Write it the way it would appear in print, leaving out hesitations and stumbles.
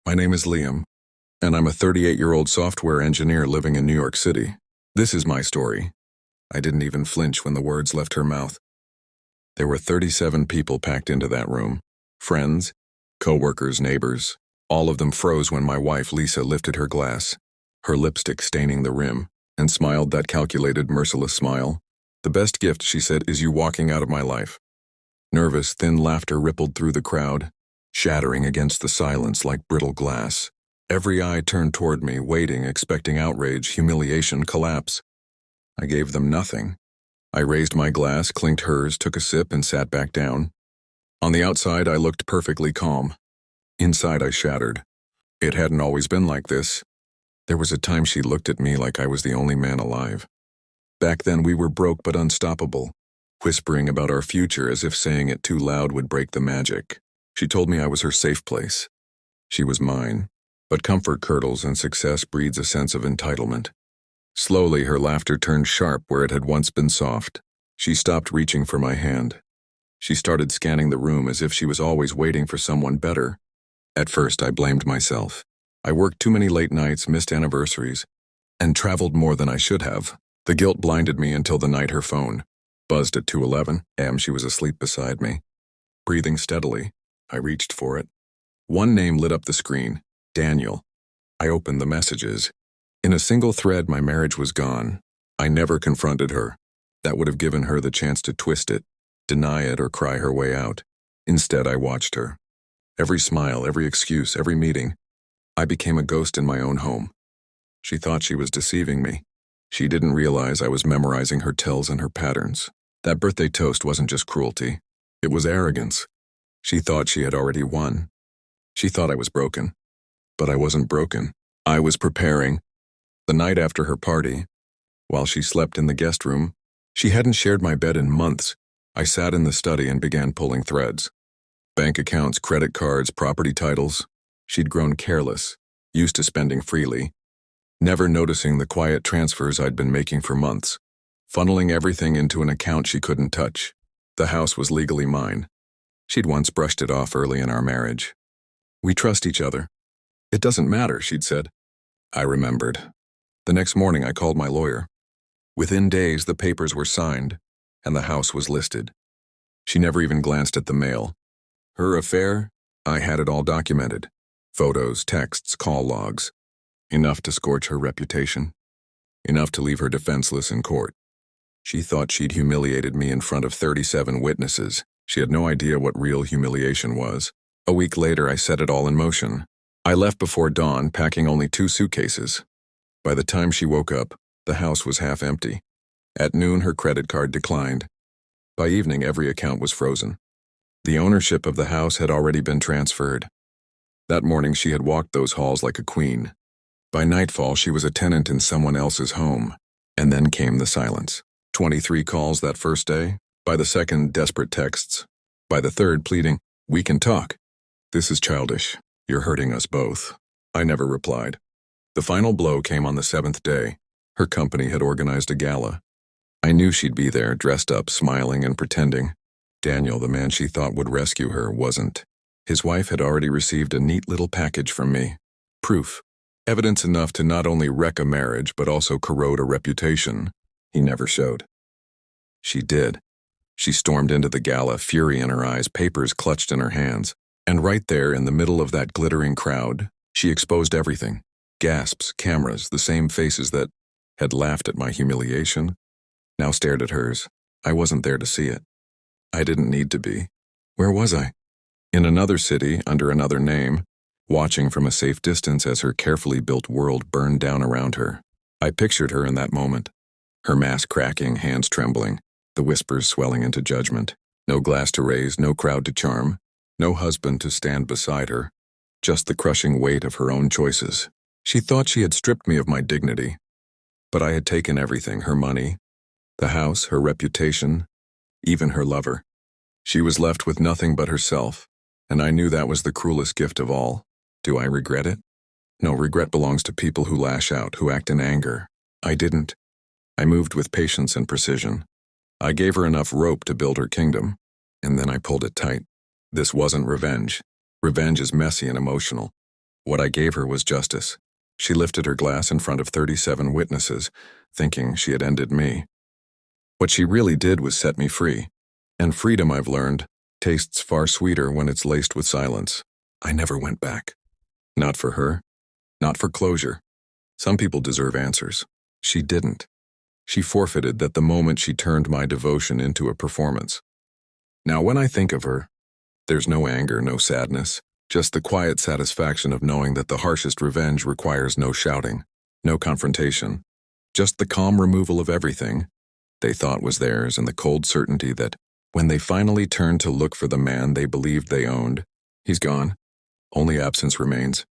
My name is Liam, and I'm a 38-year-old software engineer living in New York City. This is my story. I didn't even flinch when the words left her mouth. There were 37 people packed into that room. Friends, co-workers, neighbors. All of them froze when my wife, Lisa, lifted her glass, her lipstick staining the rim, and smiled that calculated, merciless smile. "The best gift," she said, "is you walking out of my life." Nervous, thin laughter rippled through the crowd, shattering against the silence like brittle glass. Every eye turned toward me, waiting, expecting outrage, humiliation, collapse. I gave them nothing. I raised my glass, clinked hers, took a sip, and sat back down. On the outside, I looked perfectly calm. Inside, I shattered. It hadn't always been like this. There was a time she looked at me like I was the only man alive. Back then, we were broke but unstoppable, whispering about our future as if saying it too loud would break the magic. She told me I was her safe place. She was mine. But comfort curdles and success breeds a sense of entitlement. Slowly, her laughter turned sharp where it had once been soft. She stopped reaching for my hand. She started scanning the room as if she was always waiting for someone better. At first, I blamed myself. I worked too many late nights, missed anniversaries, and traveled more than I should have. The guilt blinded me until the night her phone buzzed at 2:11 a.m. She was asleep beside me. Breathing steadily, I reached for it. One name lit up the screen. Daniel. I opened the messages. In a single thread, my marriage was gone. I never confronted her. That would have given her the chance to twist it, deny it, or cry her way out. Instead, I watched her. Every smile, every excuse, every meeting. I became a ghost in my own home. She thought she was deceiving me. She didn't realize I was memorizing her tells and her patterns. That birthday toast wasn't just cruelty. It was arrogance. She thought she had already won. She thought I was broken. But I wasn't broken. I was preparing. The night after her party, while she slept in the guest room, she hadn't shared my bed in months. I sat in the study and began pulling threads. Bank accounts, credit cards, property titles. She'd grown careless, used to spending freely, never noticing the quiet transfers I'd been making for months, funneling everything into an account she couldn't touch. The house was legally mine. She'd once brushed it off early in our marriage. "We trust each other." "It doesn't matter," she'd said. I remembered. The next morning, I called my lawyer. Within days, the papers were signed, and the house was listed. She never even glanced at the mail. Her affair? I had it all documented. Photos, texts, call logs. Enough to scorch her reputation. Enough to leave her defenseless in court. She thought she'd humiliated me in front of 37 witnesses. She had no idea what real humiliation was. A week later, I set it all in motion. I left before dawn, packing only 2 suitcases. By the time she woke up, the house was half empty. At noon, her credit card declined. By evening, every account was frozen. The ownership of the house had already been transferred. That morning, she had walked those halls like a queen. By nightfall, she was a tenant in someone else's home. And then came the silence. 23 calls that first day. By the second, desperate texts. By the third, pleading, "We can talk. This is childish. You're hurting us both." I never replied. The final blow came on the 7th day. Her company had organized a gala. I knew she'd be there, dressed up, smiling and pretending. Daniel, the man she thought would rescue her, wasn't. His wife had already received a neat little package from me. Proof. Evidence enough to not only wreck a marriage, but also corrode a reputation he never showed. She did. She stormed into the gala, fury in her eyes, papers clutched in her hands. And right there, in the middle of that glittering crowd, she exposed everything. Gasps, cameras, the same faces that had laughed at my humiliation, now stared at hers. I wasn't there to see it. I didn't need to be. Where was I? In another city, under another name, watching from a safe distance as her carefully built world burned down around her. I pictured her in that moment. Her mask cracking, hands trembling, the whispers swelling into judgment. No glass to raise, no crowd to charm. No husband to stand beside her, just the crushing weight of her own choices. She thought she had stripped me of my dignity, but I had taken everything, her money, the house, her reputation, even her lover. She was left with nothing but herself, and I knew that was the cruelest gift of all. Do I regret it? No, regret belongs to people who lash out, who act in anger. I didn't. I moved with patience and precision. I gave her enough rope to build her kingdom, and then I pulled it tight. This wasn't revenge. Revenge is messy and emotional. What I gave her was justice. She lifted her glass in front of 37 witnesses, thinking she had ended me. What she really did was set me free. And freedom, I've learned, tastes far sweeter when it's laced with silence. I never went back. Not for her. Not for closure. Some people deserve answers. She didn't. She forfeited that the moment she turned my devotion into a performance. Now, when I think of her, there's no anger, no sadness, just the quiet satisfaction of knowing that the harshest revenge requires no shouting, no confrontation, just the calm removal of everything they thought was theirs and the cold certainty that when they finally turned to look for the man they believed they owned, he's gone. Only absence remains.